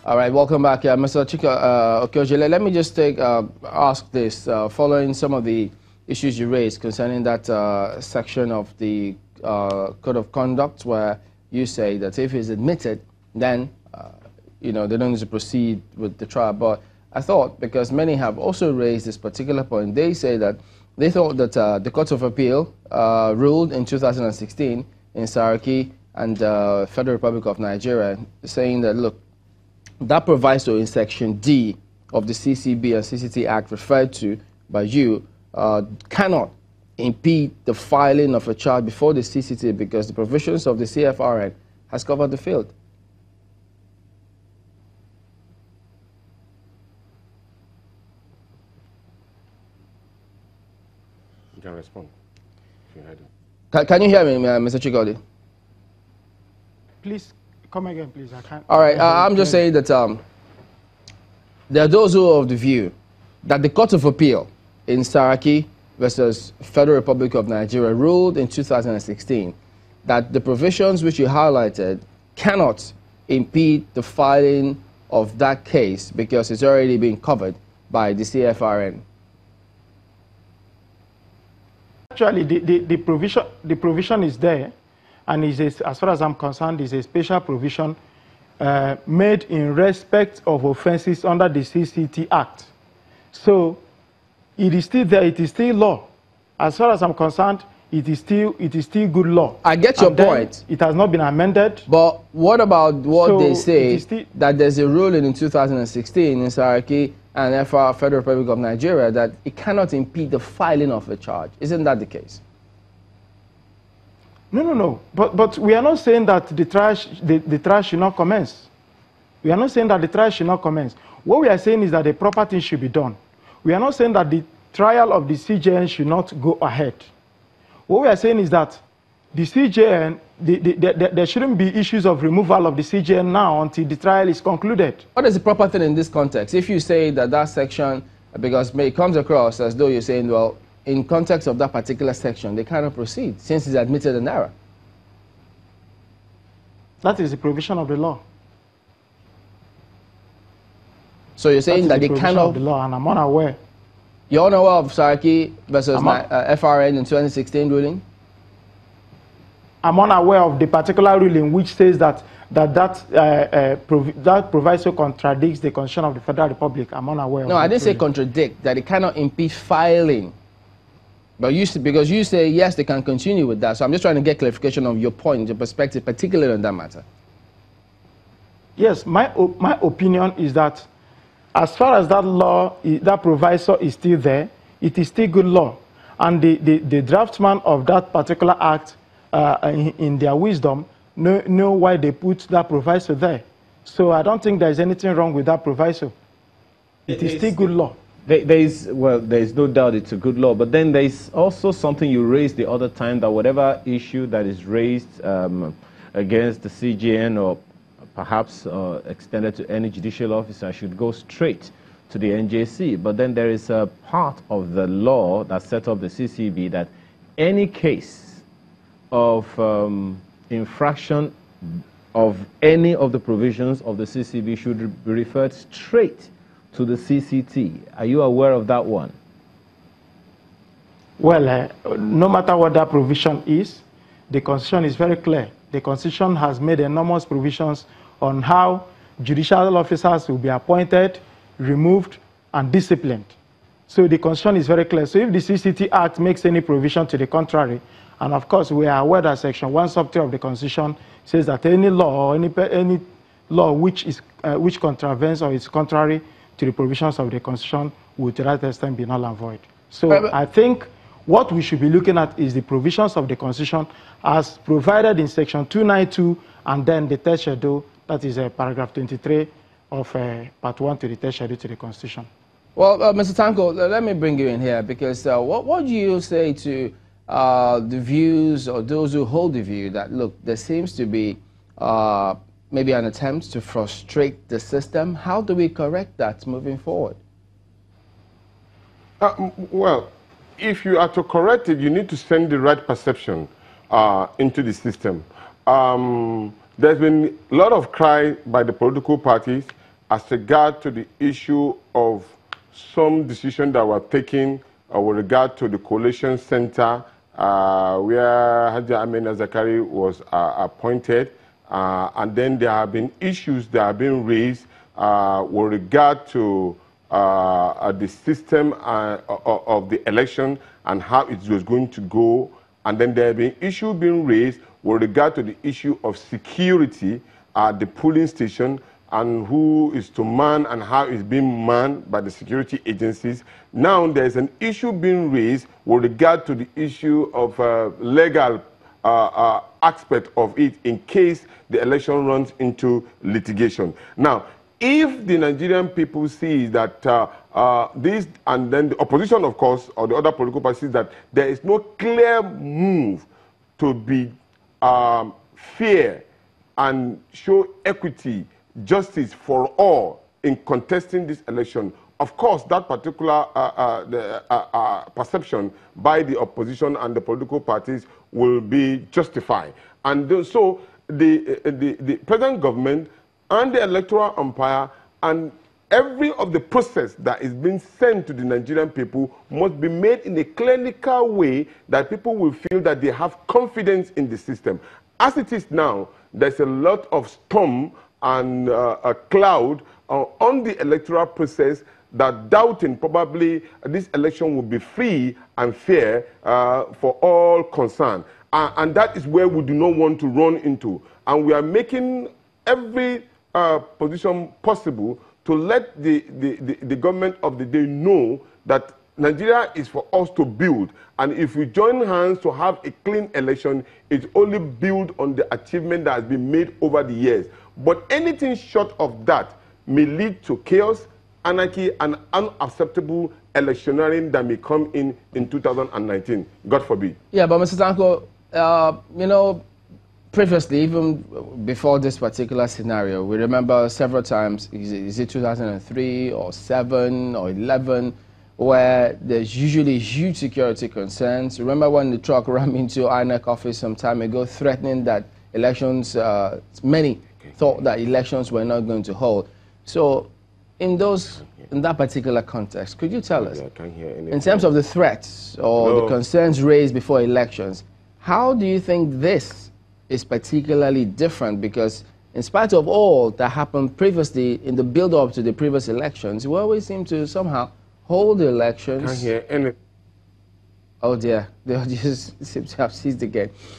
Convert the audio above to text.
All right, welcome back, Mr. Chika Okeojele. Let me just ask this, following some of the issues you raised concerning that section of the Code of Conduct, where you say that if it's admitted, then they don't need to proceed with the trial. But I thought, because many have also raised this particular point, they say that they thought that the Court of Appeal ruled in 2016 in Saraki and Federal Republic of Nigeria, saying that, look, that proviso in Section D of the CCB and CCT Act referred to by you cannot impede the filing of a charge before the CCT because the provisions of the CFRN has covered the field. You can respond if you heard it. Can you hear me, Mr. Chikodi? Please come again, please. I can't. All right, I'm just saying that there are those who are of the view that the Court of Appeal in Saraki versus Federal Republic of Nigeria ruled in 2016 that the provisions which you highlighted cannot impede the filing of that case because it's already been covered by the CFRN. Actually, the provision is there, and as far as I'm concerned, is a special provision made in respect of offenses under the CCT Act. So it is still there, it is still law. As far as I'm concerned, it is still good law. I get your point. It has not been amended. But what about what they say that there's a ruling in 2016 in Saraki and Federal Republic of Nigeria that it cannot impede the filing of a charge? Isn't that the case? No. But we are not saying that the trial should not commence. We are not saying that the trial should not commence. What we are saying is that the proper thing should be done. We are not saying that the trial of the CJN should not go ahead. What we are saying is that the CJN, there shouldn't be issues of removal of the CJN now until the trial is concluded. What is the proper thing in this context? If you say that that section, because it comes across as though you're saying, well, in context of that particular section, they cannot proceed since it's admitted an error. That is the provision of the law. So you're saying that they cannot... Of the law, and I'm unaware. You're unaware of Saraki versus FRN in 2016 ruling? I'm unaware of the particular ruling which says that proviso contradicts the Constitution of the Federal Republic. I'm unaware of that. No, I didn't say contradict, that it cannot impede filing. But because you say, yes, they can continue with that. So I'm just trying to get clarification of your point, your perspective, particularly on that matter. Yes, my opinion is that as far as that law, that proviso is still there, it is still good law. And the draftsman of that particular act, in their wisdom, know why they put that proviso there. So I don't think there's anything wrong with that proviso. It is still good law. There is no doubt it's a good law, but then there is also something you raised the other time, that whatever issue that is raised against the CJN or perhaps extended to any judicial officer should go straight to the NJC. But then there is a part of the law that set up the CCB that any case of infraction of any of the provisions of the CCB should be referred straight to the CCT. Are you aware of that one? Well, no matter what that provision is, the Constitution is very clear. The Constitution has made enormous provisions on how judicial officers will be appointed, removed, and disciplined. So the Constitution is very clear. So if the CCT Act makes any provision to the contrary, and of course we are aware that Section 1 sub 3 of the Constitution says that any law or any law which contravenes or is contrary to the provisions of the Constitution would to that extent be null and void. So I think what we should be looking at is the provisions of the Constitution as provided in Section 292 and then the third schedule, that is paragraph 23 of part 1 to the third schedule to the Constitution. Well, Mr. Tanko, let me bring you in here because what do you say to the views or those who hold the view that, look, there seems to be maybe an attempt to frustrate the system? How do we correct that moving forward? Well, if you are to correct it, you need to send the right perception into the system. There's been a lot of cry by the political parties as regard to the issue of some decisions that were taken with regard to the Coalition Center, where Haji Amina Zakari was appointed, and then there have been issues that have been raised with regard to the system of the election and how it was going to go. And then there have been issues being raised with regard to the issue of security at the polling station and who is to man and how it's being manned by the security agencies. Now there's an issue being raised with regard to the issue of legal aspect of it in case the election runs into litigation. Now, if the Nigerian people see that this, and then the opposition, of course, or the other political parties, that there is no clear move to be fair and show equity, justice for all in contesting this election, of course, that particular perception by the opposition and the political parties will be justified. And so the present government and the electoral umpire and every of the process that is being sent to the Nigerian people must be made in a clinical way that people will feel that they have confidence in the system. As it is now, there's a lot of storm and a cloud on the electoral process that doubting probably this election will be free and fair for all concerned. And that is where we do not want to run into. And we are making every position possible to let the government of the day know that Nigeria is for us to build. And if we join hands to have a clean election, it's only built on the achievement that has been made over the years. But anything short of that may lead to chaos, anarchy, and unacceptable electioneering that may come in 2019. God forbid. Yeah, but Mr. Tanko, you know, previously, even before this particular scenario, we remember several times, is it 2003 or 7 or 11, where there's usually huge security concerns. Remember when the truck ran into INEC office some time ago, threatening that elections, many thought that elections were not going to hold. So in that particular context, could you tell us, in terms of the threats or the concerns raised before elections, how do you think this is particularly different? Because in spite of all that happened previously in the build-up to the previous elections, we always seem to somehow hold the elections. Can't hear anything. Oh dear, they just seem to have seized again.